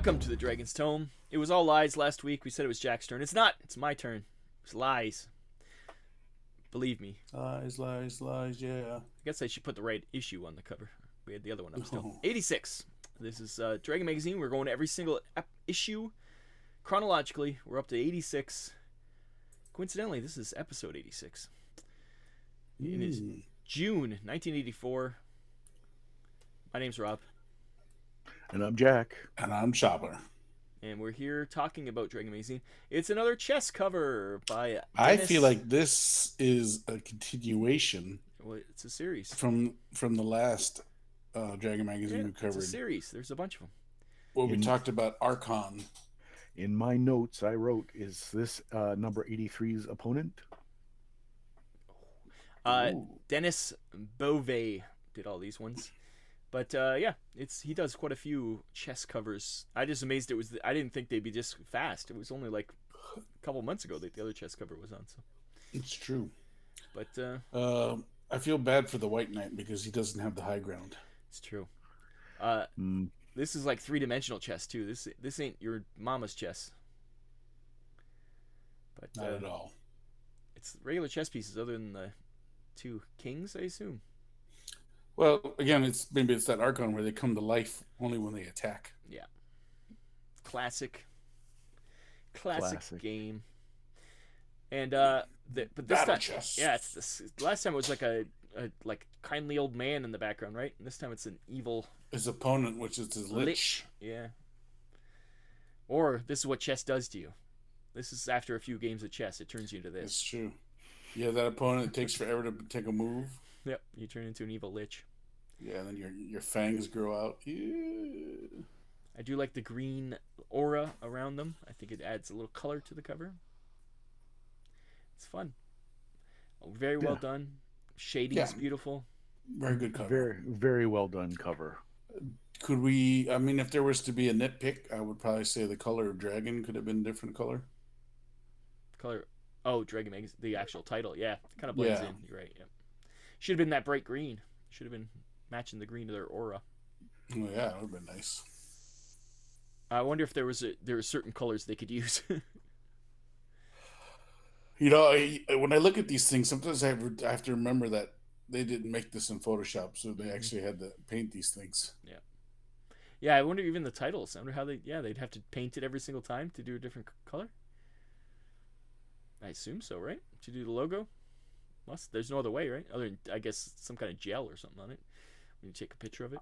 Welcome to the Dragon's Tome. It was all lies last week. We said it was Jack's turn. It's not. It's my turn. It's lies. Believe me. Lies, lies, lies, yeah. I guess I should put the right issue on the cover. We had the other one up still. Oh. 86. This is Dragon Magazine. We're going to every single issue chronologically. We're up to 86. Coincidentally, this is episode 86. It is June 1984. My name's Rob. And I'm Jack. And I'm Chopper. And we're here talking about Dragon Magazine. It's another chess cover by Dennis. I feel like this is a continuation. Well, it's a series. From the last Dragon Magazine we covered. It's a series. There's a bunch of them. Well, we talked about Archon. In my notes, I wrote, is this number 83's opponent? Dennis Beauvais did all these ones. But yeah, he does quite a few chess covers. I just amazed I didn't think they'd be this fast. It was only like a couple months ago that the other chess cover was on. So it's true. But I feel bad for the White Knight because he doesn't have the high ground. It's true. This is like three-dimensional chess too. This ain't your mama's chess. But not at all. It's regular chess pieces, other than the two kings, I assume. Well, again, it's that Archon where they come to life only when they attack. Yeah. Classic game. And but this Battle time, chess. yeah, it's this. Last time it was like a kindly old man in the background, right? And this time it's an evil. His opponent, which is his lich. Yeah. Or this is what chess does to you. This is after a few games of chess, it turns you into this. It's true. Yeah, that opponent, it takes forever to take a move. Yep, you turn into an evil lich. Yeah, and then your fangs grow out. Yeah. I do like the green aura around them. I think it adds a little color to the cover. It's fun. Very well done. Shading is beautiful. Very good cover. Very, very well done cover. Could we, I mean, if there was to be a nitpick, I would probably say the color of Dragon could have been a different color. Color? Oh, Dragon Magazine, the actual title. Yeah, it kind of blends in. You're right, yeah. Should have been that bright green. Should have been matching the green to their aura. Oh, yeah, that would have been nice. I wonder if there were certain colors they could use. You know, when I look at these things, sometimes I have to remember that they didn't make this in Photoshop, so they actually had to paint these things. Yeah. Yeah, I wonder even the titles. I wonder how they'd have to paint it every single time to do a different color. I assume so, right? To do the logo? There's no other way, right? Other than, I guess, some kind of gel or something on it. When you take a picture of it.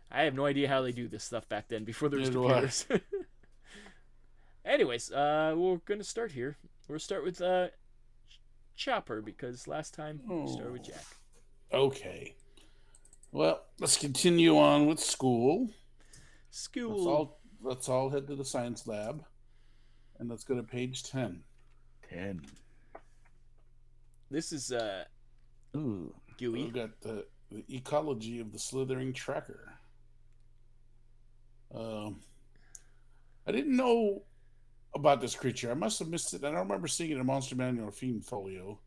I have no idea how they do this stuff back then, before there was computers. Anyways, we're going to start here. We'll start with Chopper, because last time we started with Jack. Okay. Well, let's continue on with school. Let's all head to the science lab. And let's go to page 10. 10. This is Gooey. We've got the ecology of the slithering tracker. I didn't know about this creature. I must have missed it. I don't remember seeing it in a Monster Manual or Fiend Folio.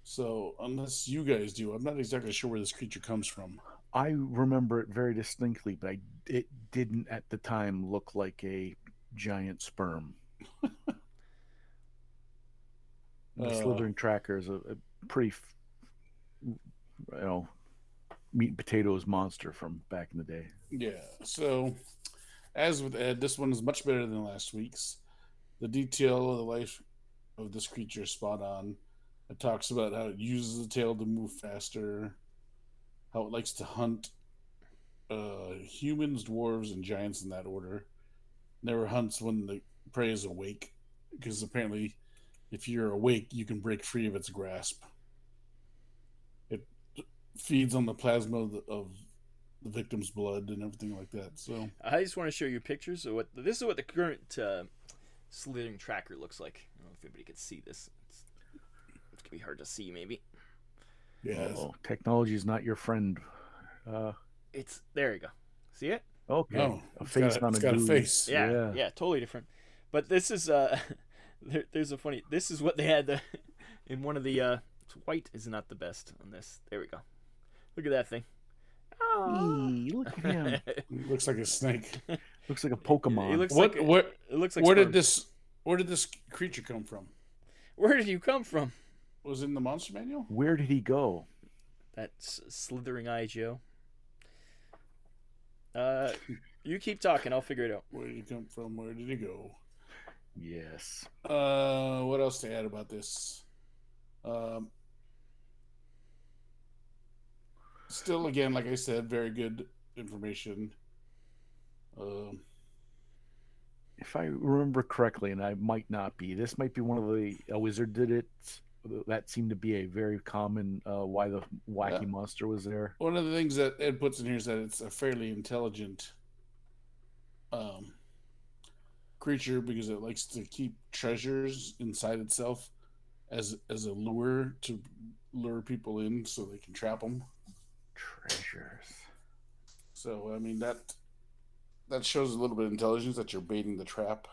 So unless you guys do, I'm not exactly sure where this creature comes from. I remember it very distinctly, but it didn't at the time look like a giant sperm. The slithering tracker is a pretty, meat and potatoes monster from back in the day. Yeah. So, as with Ed, this one is much better than last week's. The detail of the life of this creature is spot on. It talks about how it uses the tail to move faster, how it likes to hunt humans, dwarves, and giants in that order. Never hunts when the prey is awake, because apparently if you're awake, you can break free of its grasp. It feeds on the plasma of the victim's blood and everything like that. So I just want to show you pictures of this is what the current slithering tracker looks like. I don't know if anybody can see this. It's gonna be hard to see, maybe. Yeah. Technology is not your friend. It's there. You go. See it? Okay. Oh, a face on a dude. face. Yeah, totally different. But this is there's a funny. This is what they had in one of the. White is not the best on this. There we go. Look at that thing. Look at him. Looks like a snake. Looks like a It Pokemon. looks What? like What? it looks like Where sperm. did this creature come from? Where did you come from? Was it in the monster manual? Where did he go? That slithering eye, Joe. You keep talking. I'll figure it out. Where did he come from? Where did he go? Yes. What else to add about this? Still, again, like I said, very good information. If I remember correctly, and I might not be, this might be one of the a wizard did it. That seemed to be a very common why the wacky Yeah. monster was there. One of the things that Ed puts in here is that it's a fairly intelligent creature because it likes to keep treasures inside itself as a lure to lure people in so they can trap them. Treasures. So I mean that shows a little bit of intelligence that you're baiting the trap.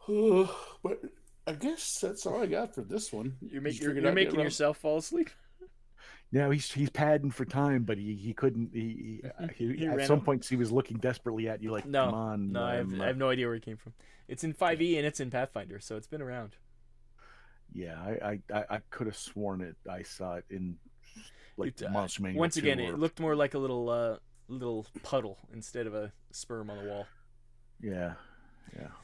But I guess that's all I got for this one. You're Did you figure it making out yet, Rob? yourself fall asleep. Now he's padding for time, but he couldn't. He He at ran some up. points he was looking desperately at you like, No, come on. no, I have no idea where it came from. It's in 5e and it's in Pathfinder, so it's been around. Yeah, I could have sworn it. I saw it in like It, Monster Manual. Once again, 2 it or- looked more like a little puddle instead of a sperm on the wall. yeah,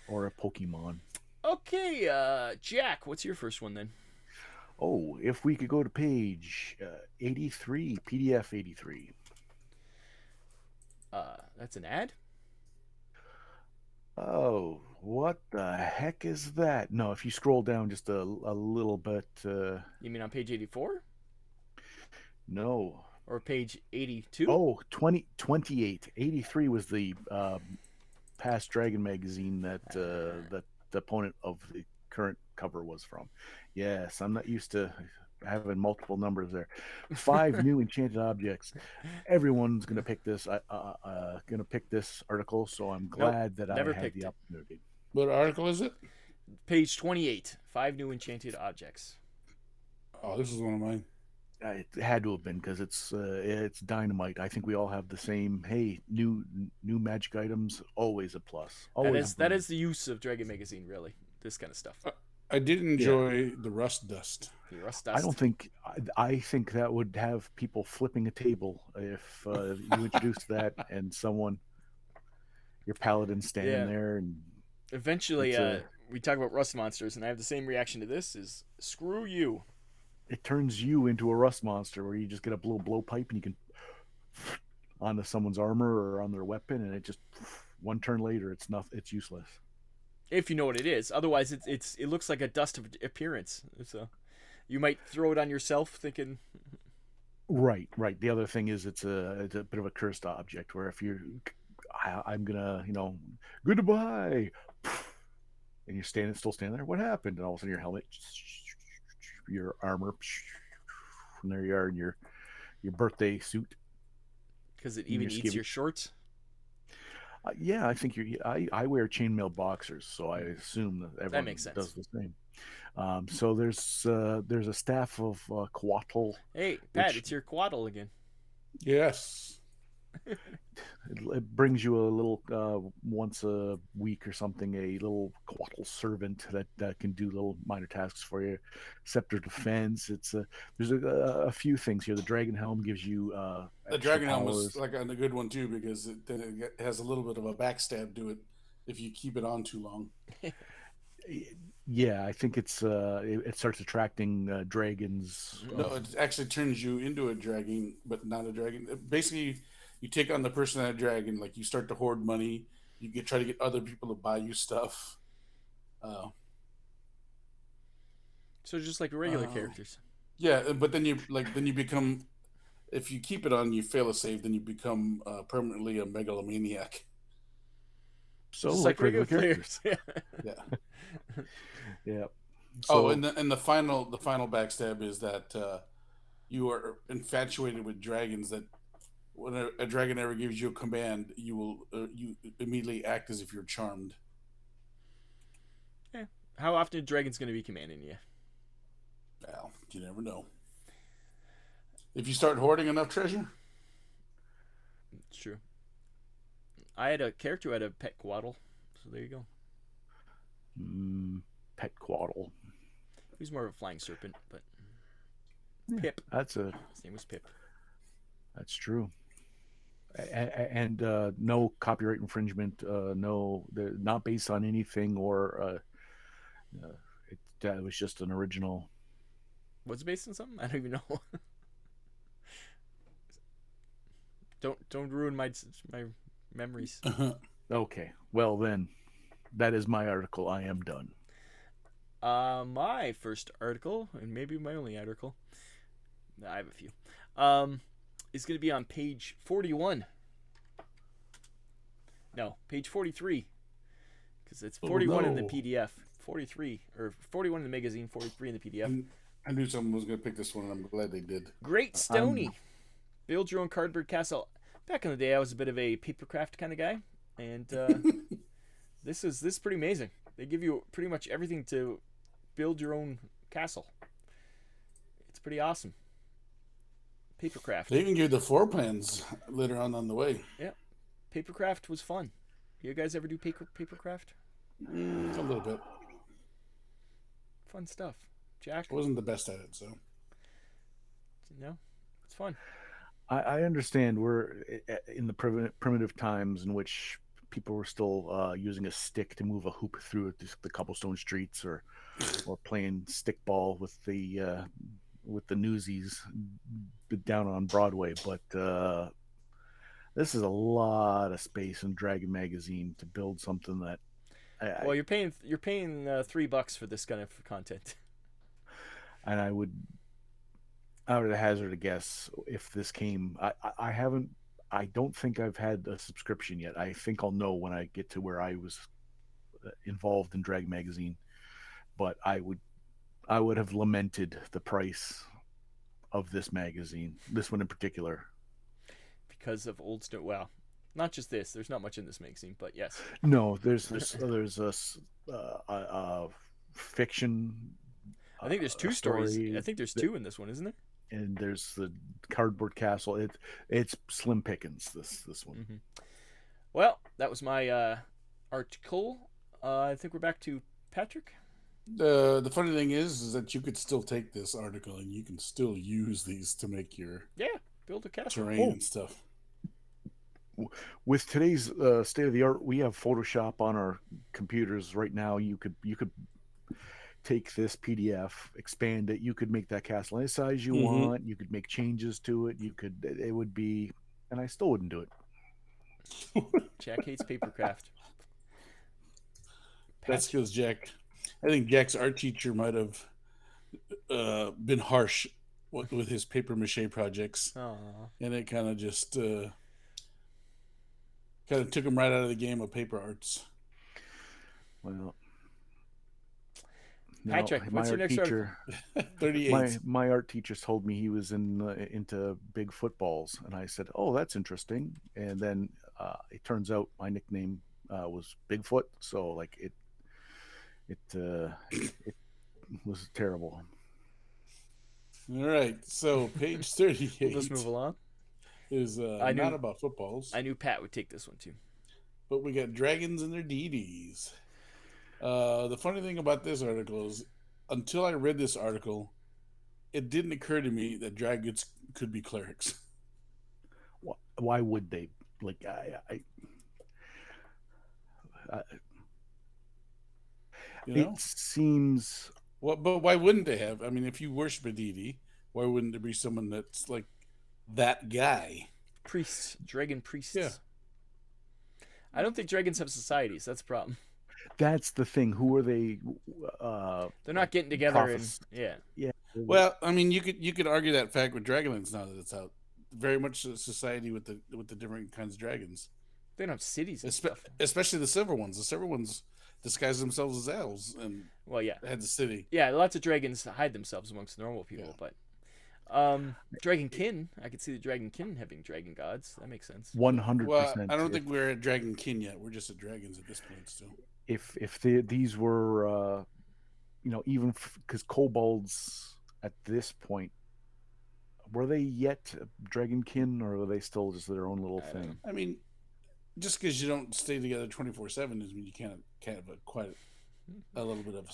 or a Pokemon. Okay, Jack, what's your first one then? Oh, if we could go to page 83, PDF 83. That's an ad? Oh, what the heck is that? No, if you scroll down just a little bit, You mean on page 84 no. or page 82? Oh, 28. 83 was the past Dragon magazine that that the opponent of the current cover was from. Yes, I'm not used to having multiple numbers there. 5 new enchanted objects. Everyone's gonna pick this. Gonna pick this article, so I'm glad that never I had picked the it. opportunity. What article is it? Page 28. 5 new enchanted objects. Oh, this is one of mine. It had to have been because it's dynamite. I think we all have the same. Hey, new magic items, always a plus. Always That is the use of Dragon Magazine, really. This kind of stuff. I did enjoy the rust dust. The rust I dust. don't think. I think that would have people flipping a table if you introduced that and someone, your paladin standing Yeah. there, and Eventually, It's we talk about rust monsters, and I have the same reaction to this: is screw you. it turns you into a rust monster where you just get a blowpipe and you can onto someone's armor or on their weapon, and it just one turn later it's it's useless. If you know what it is. Otherwise, it looks like a dust of appearance. So you might throw it on yourself, thinking, Right. The other thing is it's a bit of a cursed object where if I'm gonna goodbye, and you're still standing there. What happened? And all of a sudden your helmet, your armor, and there you are in your birthday suit. because it You're even just eats giving- your shorts. Yeah, I think I wear chainmail boxers, so I assume that everyone makes sense. does the same. So there's a staff of Quattle. Hey, Pat, Which- it's your quaddle again. Yes. It brings you a little once a week or something, a little Quattle servant that can do little minor tasks for you. Scepter defense. There's a few things here. The dragon helm gives you The extra dragon helm powers. was like a good one too because it has a little bit of a backstab to it if you keep it on too long. Yeah, I think it starts attracting dragons. No, it actually turns you into a dragon, but not a dragon. Basically, you take on the person of a dragon. Like you start to hoard money. You try to get other people to buy you stuff. So just like regular characters. Yeah, but then you become. If you keep it on, you fail a save, then you become permanently a megalomaniac. So Just like like regular characters. players. Yeah. Yeah. Oh, and the final backstab is that you are infatuated with dragons. That when a dragon ever gives you a command, you immediately act as if you're charmed. How often are dragons going to be commanding you? Well, you never know. If you start hoarding enough treasure, It's true. I had a character who had a pet Quaddle, so there you go. Pet Quaddle. He was more of a flying serpent, but Yeah, Pip. That's His name was Pip. that's true. And no copyright infringement. No, they're not based on anything, or it was just an original. Was it based on something? I don't even know. Don't ruin my memories. Okay, well then, that is my article. I am done. My first article, and maybe my only article, I have a few, is going to be on page 41. No, page 43. Because it's 41 in the PDF. 43, or 41 in the magazine, 43 in the PDF. I knew someone was going to pick this one, and I'm glad they did. Great Stony. Build your own cardboard castle. Back in the day, I was a bit of a papercraft kind of guy. And this is pretty amazing. They give you pretty much everything to build your own castle. It's pretty awesome. Papercraft. They even give the floor plans later on the way. Yeah. Papercraft was fun. You guys ever do papercraft? A little bit. Fun stuff. Jack? I wasn't the best at it, so. No? It's fun. I understand we're in the primitive times in which people were still using a stick to move a hoop through the cobblestone streets, or playing stickball with the newsies down on Broadway. But this is a lot of space in Dragon Magazine to build something that. Well, you're paying $3 for this kind of content. And I would hazard a guess if this came. I don't think I've had a subscription yet. I think I'll know when I get to where I was involved in Dragon Magazine. But I would have lamented the price of this magazine, this one in particular, because of old stuff. Well, not just this. There's not much in this magazine, but yes. No, there's a fiction. I think there's two stories. I think there's two in this one, isn't there? And there's the cardboard castle. It's slim pickings. This one. Mm-hmm. Well, that was my article. I think we're back to Patrick. The funny thing is that you could still take this article and you can still use these to make your build a castle terrain and stuff. With today's state of the art, we have Photoshop on our computers right now. You could take this PDF, expand it. You could make that castle any size you want. You could make changes to it. It would be, and I still wouldn't do it. Jack hates papercraft. That's because Jack. I think Jack's art teacher might have been harsh with his paper mache projects. Aww. And it kind of just kind of took him right out of the game of paper arts. Well, Patrick, what's your next teacher? 38. My art teacher told me he was into big footballs, and I said, "Oh, that's interesting." And then it turns out my nickname was Bigfoot, so like it was terrible. All right, so page 38. Let's move along. Is not about footballs. I knew Pat would take this one too. But we got dragons and their deities. The funny thing about this article is, until I read this article, it didn't occur to me that dragons could be clerics. Why would they? Like it seems. Well, but why wouldn't they have? I mean, if you worship a deity, why wouldn't there be someone that's like that guy? Priests, dragon priests. Yeah. I don't think dragons have societies. That's the problem. That's the thing. Who are they? They're not getting together yeah. Well, I mean, you could argue that fact with Dragonlance now that it's out. Very much a society with the different kinds of dragons. They don't have cities and stuff. Especially the silver ones. The silver ones disguise themselves as elves and had the city. Yeah, lots of dragons hide themselves amongst normal people, but Dragonkin, I could see the Dragonkin having dragon gods. That makes sense. 100%. Well, I don't think we're at Dragonkin yet. We're just at dragons at this point still. If these were, even because kobolds at this point, were they yet Dragonkin, or were they still just their own little I don't know. thing? I mean, just because you don't stay together 24/7 doesn't mean you can't have quite a little bit of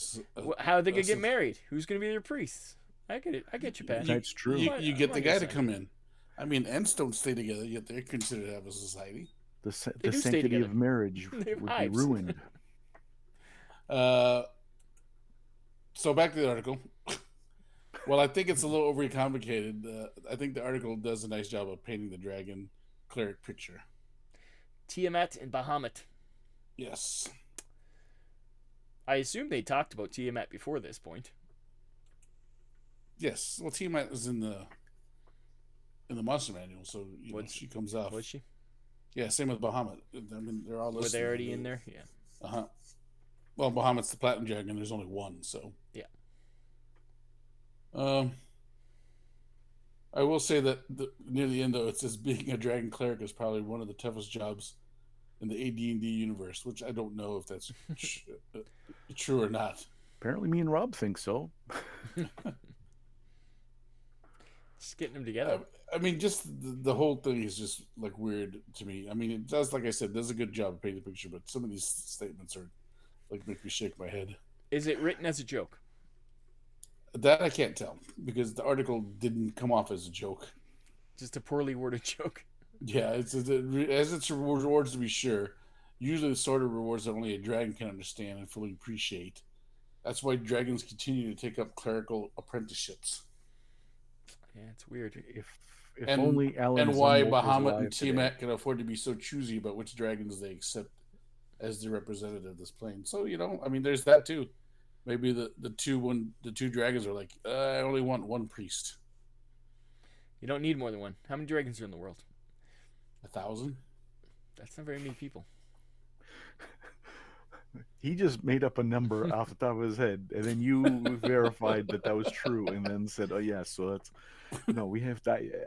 How are they gonna get married? Who's gonna be their priests? I get it. I get you, Pat. That's true. You get the guy to come in. I mean, Ents don't stay together, yet they're considered to have a society. The do stay sanctity together. of marriage They have would hives. be ruined. So back to the article. Well, I think it's a little overly complicated. I think the article does a nice job of painting the dragon cleric picture. Tiamat and Bahamut. Yes. I assume they talked about Tiamat before this point. Yes. Well, Tiamat is in the monster manual, so she comes off. Was she? Yeah, same with Bahamut. I mean, they're all listed. Were they already in there? Yeah. Uh-huh. Well, Bahamut's the platinum dragon. There's only one, so. Yeah. I will say that near the end, though, it says being a dragon cleric is probably one of the toughest jobs in the AD&D universe, which I don't know if that's true or not. Apparently, me and Rob think so. Just getting them together. I mean, just the whole thing is just like weird to me. I mean, it does, like I said, does a good job of painting the picture, but some of these statements are like make me shake my head. Is it written as a joke? That I can't tell because the article didn't come off as a joke. Just a poorly worded joke. Yeah, as its rewards to be sure. Usually the sort of rewards that only a dragon can understand and fully appreciate. That's why dragons continue to take up clerical apprenticeships. Yeah, it's weird. If only Alan and why Zumwalt was Bahamut alive and Tiamat can afford to be so choosy about which dragons they accept as the representative of this plane. So I mean, there's that too. Maybe the two dragons are like, I only want one priest. You don't need more than one. How many dragons are in the world? 1,000. That's not very many people. He just made up a number off the top of his head, and then you verified that was true, and then said, "Oh yeah, so that's no, we have that." Yeah.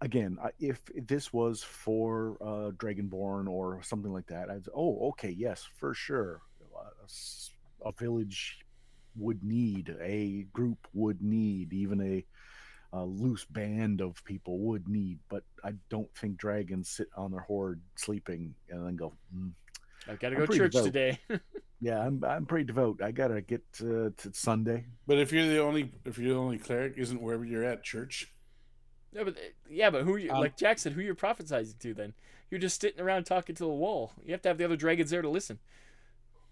Again, if this was for Dragonborn or something like that, I'd say, "Oh, okay, yes, for sure." A village would need, a group would need, even a loose band of people would need, but I don't think dragons sit on their hoard sleeping and then go, I gotta go to church devout today. Yeah, I'm pretty devout. I gotta get to Sunday. But if you're the only cleric, isn't wherever you're at church? But who you like Jack said, who you're prophesizing to then? You're just sitting around talking to the wall. You have to have the other dragons there to listen.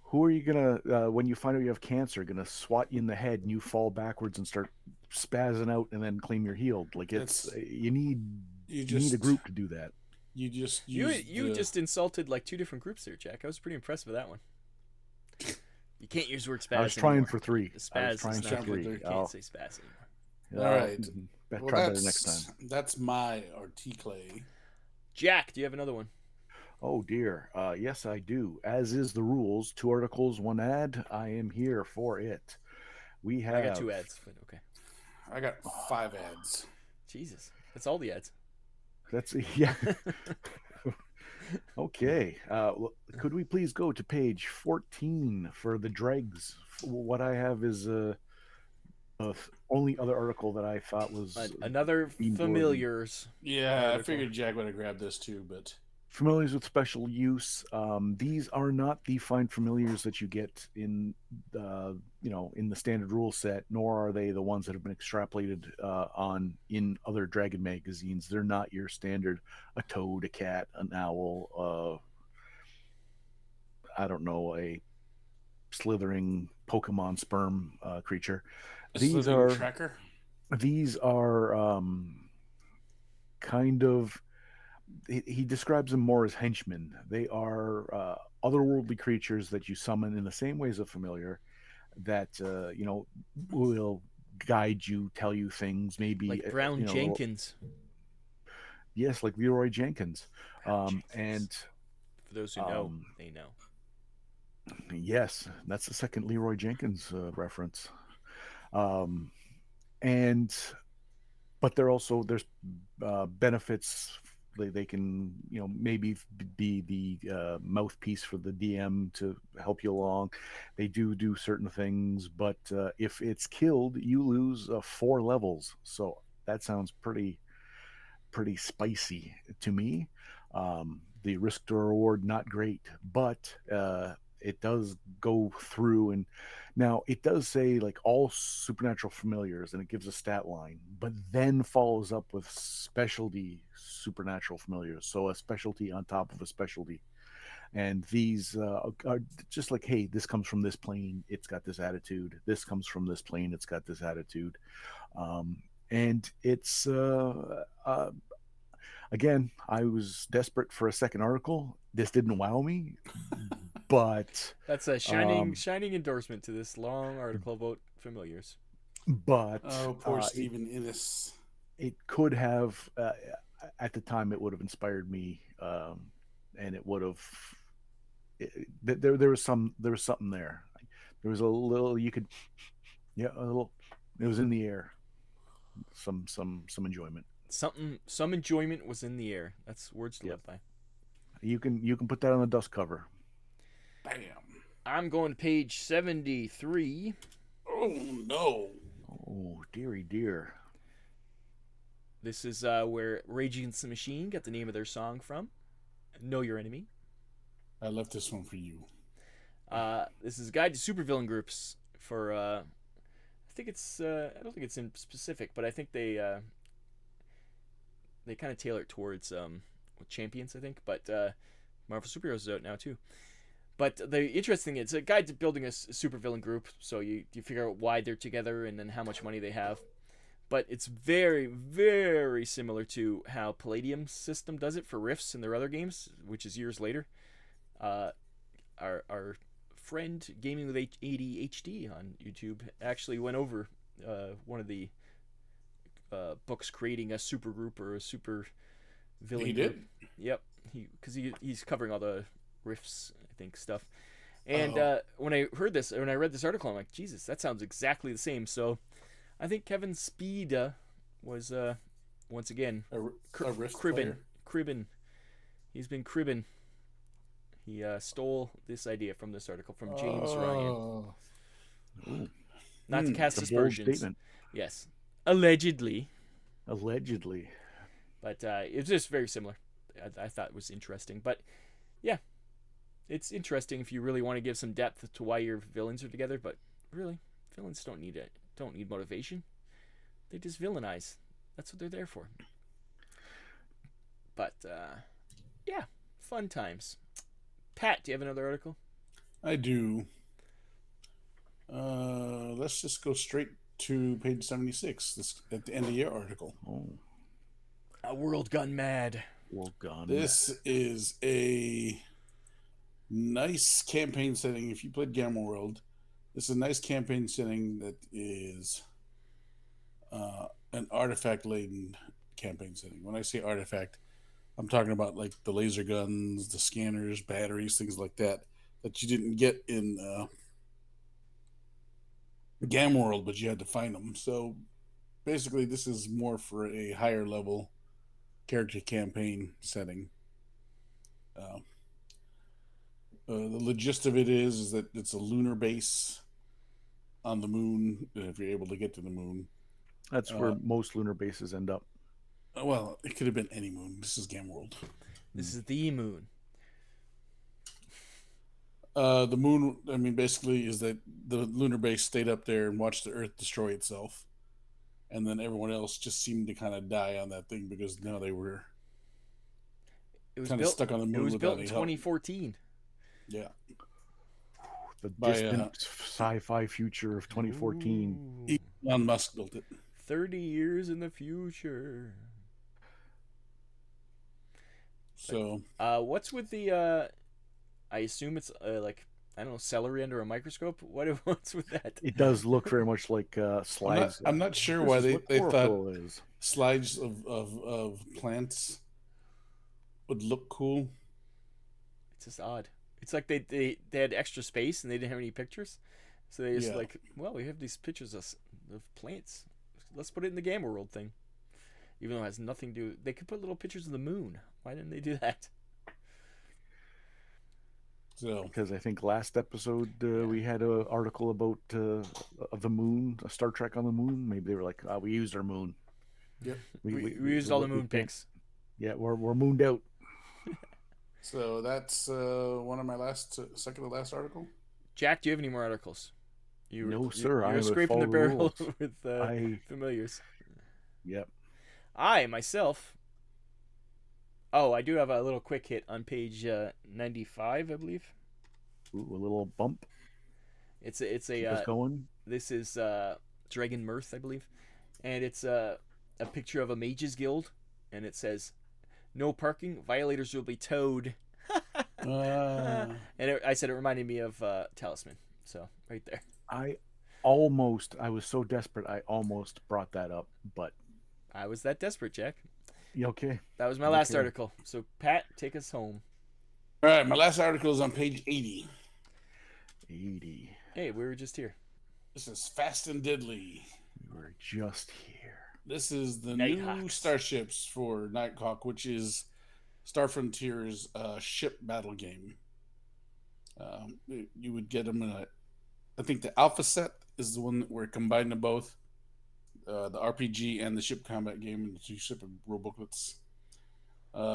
Who are you gonna when you find out you have cancer? Gonna swat you in the head and you fall backwards and start spazzing out and then claim you're healed? Like you need a group to do that. You just you just insulted like two different groups there, Jack. I was pretty impressed with that one. You can't use the word spaz. I was trying anymore. for 3. Spaz is not for 3. You can't say spaz anymore. All right. Try better next time. That's my article. Jack, do you have another one? Oh dear. Yes, I do. As is the rules, 2 articles, 1 ad. I am here for it. We have. I got 2 ads, but okay. I got 5 ads. Jesus, that's all the ads. That's yeah. Okay. Could we please go to page 14 for the dregs? What I have is only other article that I thought was another familiars. Yeah, article. I figured Jack would have grabbed this too, but familiars with special use. These are not the fine familiars that you get in in the standard rule set, nor are they the ones that have been extrapolated in other Dragon magazines. They're not your standard a toad, a cat, an owl, I don't know, a slithering Pokemon sperm creature. These are tracker. These are kind of. He describes them more as henchmen. They are otherworldly creatures that you summon in the same way as a familiar that will guide you, tell you things, maybe like Brown Jenkins. Yes, like Leroy Jenkins. And for those who know, they know. Yes, that's the second Leroy Jenkins reference. But there's benefits They can, maybe be the mouthpiece for the DM to help you along. They do certain things, but if it's killed, you lose 4 levels. So that sounds pretty spicy to me. The risk to reward not great, but it does go through, and now it does say like all supernatural familiars, and it gives a stat line, but then follows up with specialty supernatural familiars, so a specialty on top of a specialty. And these are just like, hey, this comes from this plane, it's got this attitude. This comes from this plane, it's got this attitude. And it's again, I was desperate for a second article. This didn't wow me, but That's a shining endorsement to this long article about familiars. but Oh, poor Stephen Innes. it could have at the time it would have inspired me, and it would have. There was something there. There was a little you could, yeah, a little. It was in the air. Some enjoyment. Some enjoyment was in the air. That's words to live by. You can put that on the dust cover. Bam. I'm going to page 73. Oh no. Oh dearie dear. This is where Rage Against the Machine got the name of their song from. Know Your Enemy. I left this one for you. This is a guide to supervillain groups for. I think it's. I don't think it's in specific, but I think they kind of tailor it towards champions. I think, but Marvel Superheroes is out now too. But the interesting thing, it's a guide to building a supervillain group. So you figure out why they're together and then how much money they have. But it's very, very similar to how Palladium's system does it for Rifts in their other games, which is years later. Our friend Gaming with AD&D on YouTube actually went over one of the books creating a super group or a super villain He group. did? Yep. He's covering all the Rifts, I think, stuff. And when I read this article, I'm like, Jesus, that sounds exactly the same. So I think Kevin Speed was once again a Rift cribbing. He's been cribbing. He stole this idea from this article from James Ryan. Not to cast aspersions. Yes, allegedly. But it's just very similar. I thought it was interesting. But yeah, it's interesting if you really want to give some depth to why your villains are together. But really, villains don't need motivation. They just villainize. That's what they're there for. But yeah, fun times. Pat, do you have another article? I do. Let's just go straight to page 76. This at the end of your article. Oh. A World Gone Mad. This is a nice campaign setting. If you played Gamma World, this is a nice campaign setting that is an artifact-laden campaign setting. When I say artifact, I'm talking about like the laser guns, the scanners, batteries, things like that you didn't get in Gamma World, but you had to find them. So basically, this is more for a higher level character campaign setting. The gist of it is that it's a lunar base on the moon. If you're able to get to the moon, that's where most lunar bases end up. Well, it could have been any moon. This is Game World. This is the moon. The moon, I mean, basically is that the lunar base stayed up there and watched the Earth destroy itself. And then everyone else just seemed to kind of die on that thing because now they were kind of stuck on the moon. It was built in help. 2014. Yeah. The distant sci-fi future of 2014. Elon Musk built it. 30 years in the future. So, what's with the? I assume it's like, I don't know, celery under a microscope. What's with that? It does look very much like slides. I'm not sure why they thought slides of plants would look cool. It's just odd. It's like they had extra space and they didn't have any pictures, so they just we have these pictures of plants. Let's put it in the Gamma World thing. even though it has nothing to do. They could put little pictures of the moon. Why didn't they do that? So Because I think last episode we had an article about of the moon, a Star Trek on the moon. Maybe they were like, we used our moon. yep. We used all the moon pics. Yeah, we're mooned out. So that's one of my second to last article. Jack, do you have any more articles? No, sir. You're scraping the barrel with familiars. Yep. I myself. Oh, I do have a little quick hit on page 95, I believe. Ooh, a little bump. It's Keep us going. This is Dragon Mirth, I believe, and it's a picture of a mages guild, and it says, "No parking. Violators will be towed." And I said it reminded me of Talisman. So right there. I was so desperate, I almost brought that up, but I was that desperate, Jack. you okay? That was my last article. So Pat, take us home. All right, my last article is on page 80. 80. Hey, we were just here. This is Fast and Deadly. We were just here. This is the Nighthawks. new starships for Nighthawk, which is Star Frontier's ship battle game. You would get them in I think the alpha set is the one that we're combining both. The RPG and the ship combat game and the two separate rule booklets.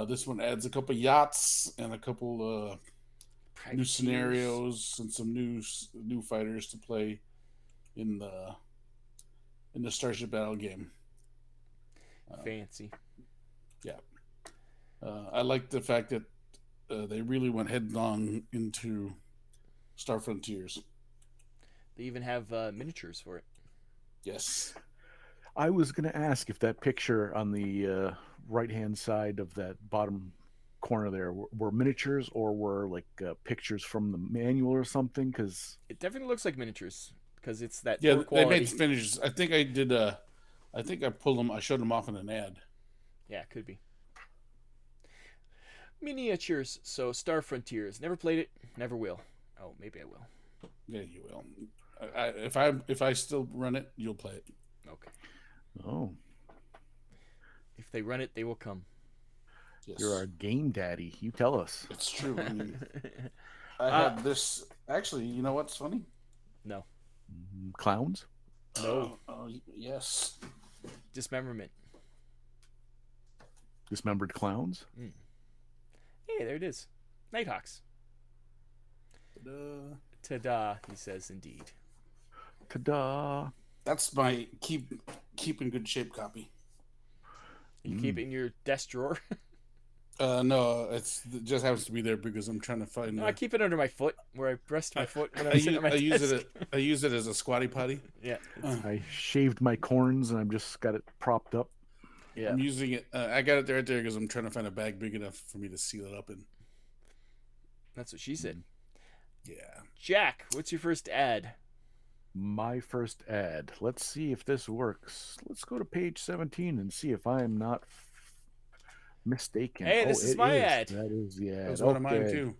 This one adds a couple yachts and a couple new scenarios and some new fighters to play in the Starship Battle game. Fancy. Yeah. I like the fact that they really went headlong into Star Frontiers. They even have miniatures for it. Yes. I was going to ask if that picture on the right-hand side of that bottom corner there were miniatures or were like pictures from the manual or something, because It definitely looks like miniatures because it's that Yeah, poor they quality. made finishes. I think I did. I think I pulled them. I showed them off in an ad. Yeah, could be. Miniatures. So Star Frontiers. Never played it. Never will. Oh, maybe I will. Yeah, you will. If I still run it, you'll play it. Okay. oh, If they run it, they will come. Yes. you're our game daddy. You tell us. It's true. I mean, I had this. Actually, you know what's funny? No. Clowns? No. Yes. Dismemberment. Dismembered clowns? Hey, there it is. Nighthawks. Ta-da, he says indeed. Ta-da! That's my keep in good shape copy. You keep it in your desk drawer. No, it just happens to be there because I'm trying to find. No, I keep it under my foot where I rest my foot when I'm I sitting at my desk. use it as a squatty potty. Yeah. I shaved my corns and I've just got it propped up. Yeah. I'm using it. I got it right there because I'm trying to find a bag big enough for me to seal it up in. That's what she said. Yeah. Jack, what's your first ad? My first ad. Let's see if this works. Let's go to page 17 and see if I'm not mistaken. Hey, this is my ad. That is the ad. That's one of mine too.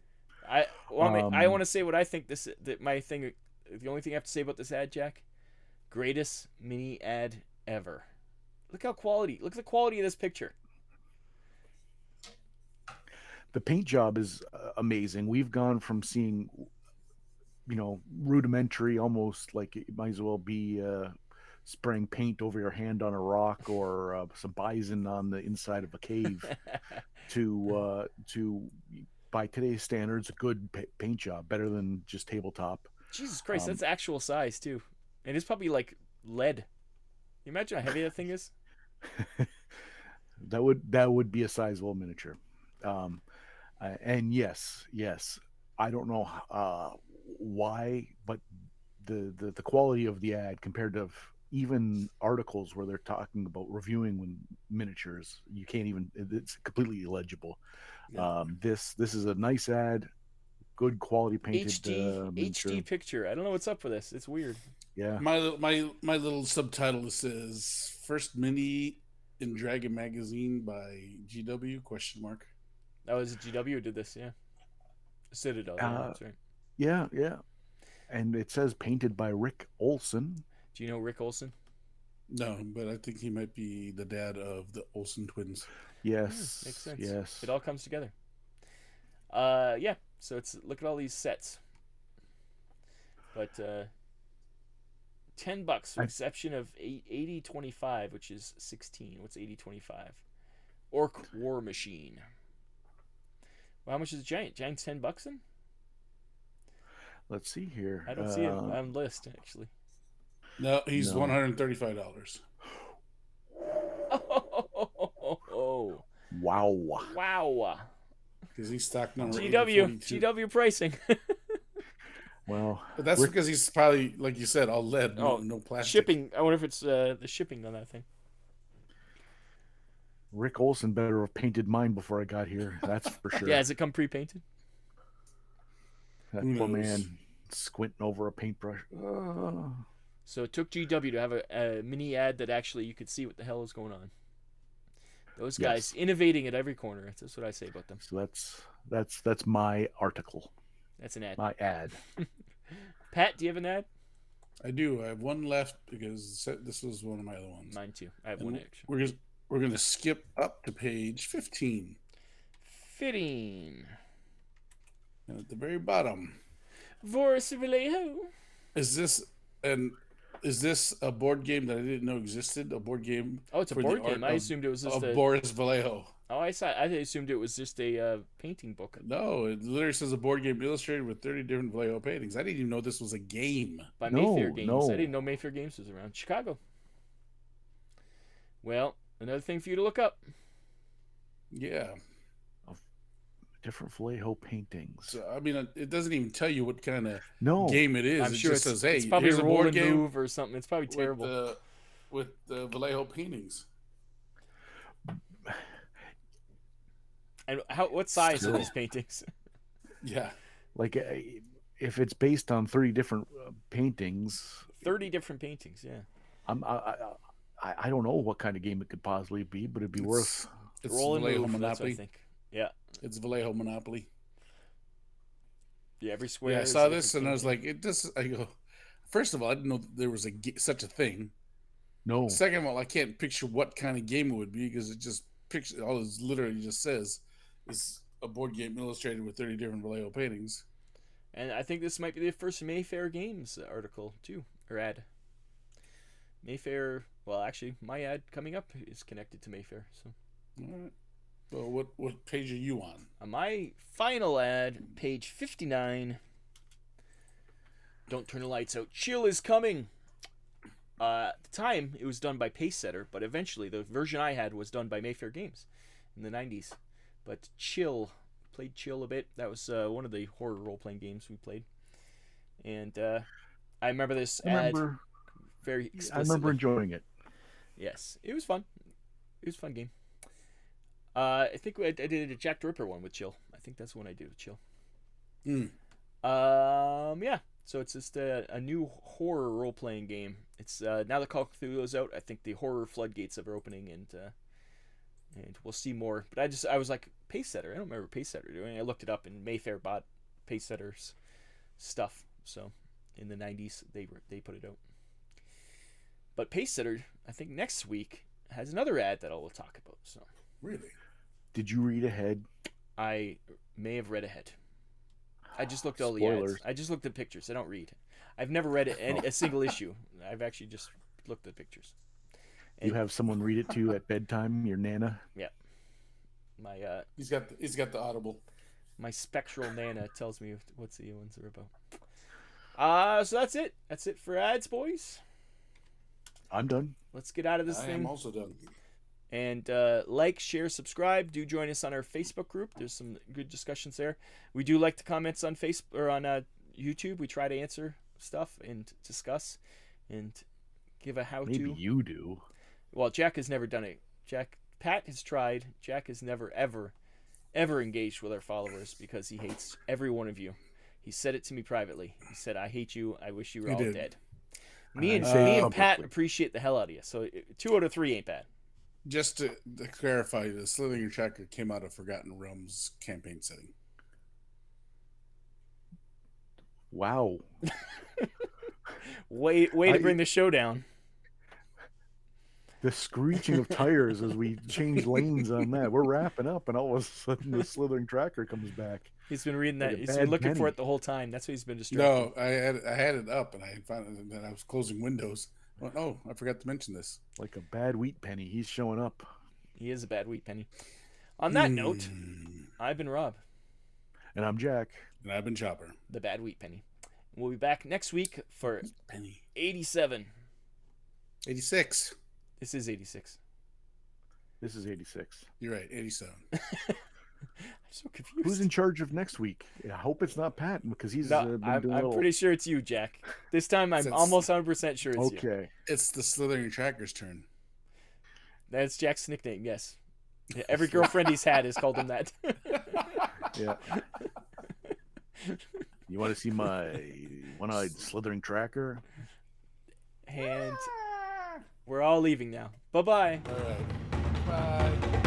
I want to say what I think my thing. The only thing I have to say about this ad, Jack, greatest mini ad ever. Look at the quality of this picture. The paint job is amazing. We've gone from seeing, rudimentary, almost like it might as well be spraying paint over your hand on a rock or some bison on the inside of a cave to by today's standards, a good paint job, better than just tabletop. Jesus Christ, that's actual size too, and it's probably like lead. Can you imagine how heavy that thing is? That would be a sizable miniature. And yes, I don't know why, but the quality of the ad compared to even articles where they're talking about reviewing miniatures, you can't even. It's completely illegible. Yeah. This is a nice ad, good quality painted HD picture. I don't know what's up with this. It's weird. Yeah. My little subtitle says "First Mini in Dragon Magazine" by GW ? That was GW who did this, yeah. Citadel, yeah, that's right. Yeah. And it says painted by Rick Olson. Do you know Rick Olson? No, but I think he might be the dad of the Olsen twins. Yes. Makes sense. Yes. It all comes together. Yeah. So it's look at all these sets. But $10 with exception of 8025, which is 16. What's 8025? Orc War Machine. Well, how much is a giant? Giant's $10 then? Let's see here. I don't see him on the list actually. No, he's No. $135. Oh, Wow. wow. Because he's stock number GW pricing. Well, But that's because he's probably, like you said, all lead, no plastic. Shipping. I wonder if it's the shipping on that thing. Rick Olson better have painted mine before I got here. That's for sure. Yeah, has it come pre-painted? That poor man squinting over a paintbrush. So it took GW to have a mini ad that actually you could see what the hell is going on. Those guys innovating at every corner. That's what I say about them. So that's my article. That's an ad. My ad. Pat, do you have an ad? I do. I have one left because this was one of my other ones. Mine too. I have one extra. We're gonna skip up to page 15. Fitting. And at the very bottom. Voris Vallejo. Is this a board game that I didn't know existed? A board game? Oh, it's a board game. I assumed it was just a Boris Vallejo. Oh, I assumed it was just a painting book. No, it literally says a board game illustrated with 30 different Vallejo paintings. I didn't even know this was a game. By Mayfair Games. I didn't know Mayfair Games was around. Chicago. Well, another thing for you to look up. Yeah. Different Vallejo paintings. So, I mean, it doesn't even tell you what kind of No. game it is. I'm sure just says, hey, it's probably here's a board roll and game move or something. It's probably terrible. With the Vallejo paintings. And what size are these paintings? Yeah. Like, if it's based on 30 different paintings. 30 different paintings, yeah. I don't know what kind of game it could possibly be, but it'd be worth. It's roll and Vallejo move, Monopoly. that's what I think. Yeah. It's Vallejo Monopoly. Yeah, every square. Yeah, I saw this and I was like, I go, first of all, I didn't know there was such a thing. No. Second of all, I can't picture what kind of game it would be because it just all it literally just says is a board game illustrated with 30 different Vallejo paintings. And I think this might be the first Mayfair Games article too, or ad. Mayfair. Well, actually, my ad coming up is connected to Mayfair. So. All right. Well, what page are you on? On my final ad, page 59. Don't turn the lights out. Chill is coming. At the time, it was done by Pacesetter, but eventually the version I had was done by Mayfair Games in the 90s. But Chill, played Chill a bit. That was one of the horror role-playing games we played. And I remember this ad very explicitly. I remember enjoying it. Yes, it was fun. It was a fun game. I think I did a Jack the Ripper one with Chill. I think that's the one I did with Chill. Yeah. So it's just a new horror role-playing game. It's now that Call of Cthulhu's out, I think the horror floodgates are opening, and we'll see more. But I was like, Pacesetter. I don't remember Pacesetter doing. I looked it up, and Mayfair bought Pacesetter's stuff. So in the 90s, they put it out. But Pacesetter, I think next week has another ad that I will talk about. So really, did you read ahead? I may have read ahead. I just looked at all Spoilers. the ads. I just looked at pictures. I don't read. I've never read a single issue. I've actually just looked at pictures. And you have someone read it to you at bedtime, your Nana? Yeah. My he's got the Audible. My spectral Nana tells me what the ones are about. So that's it. That's it for ads, boys. I'm done. Let's get out of this thing. I am also done. And like, share, subscribe. Do join us on our Facebook group. There's some good discussions there. We do like the comments on Facebook or on YouTube. We try to answer stuff and discuss and give a how-to. Maybe you do. Well, Jack has never done it. Pat has tried. Jack has never, ever engaged with our followers because he hates every one of you. He said it to me privately. He said, "I hate you. I wish you were all dead." Me and Pat appreciate the hell out of you. So 2 out of 3 ain't bad. Just to clarify, the Slithering Tracker came out of Forgotten Realms campaign setting. Wow. way to bring the show down. The screeching of tires as we change lanes on that. We're wrapping up, and all of a sudden the slithering tracker comes back. He's been reading that. Like a He's bad been looking for penny. it the whole time. That's why he's been distracted. No, I had it up, and I found that I was closing windows. I went, oh, I forgot to mention this. Like a bad wheat penny. He's showing up. He is a bad wheat penny. On that note, I've been Rob. And I'm Jack. And I've been Chopper. The bad wheat penny. We'll be back next week for Penny. 87. 86. This is 86. This is 86. You're right, 87. I'm so confused. Who's in charge of next week? I hope it's not Pat because he's No, been I'm doing a little... pretty sure it's you, Jack. This time I'm Since- almost 100% sure it's you. Okay. It's the slithering tracker's turn. That's Jack's nickname, yes. Yeah, every girlfriend he's had has called him that. Yeah. You want to see my one-eyed slithering tracker? And we're all leaving now. Bye-bye. All right. Bye.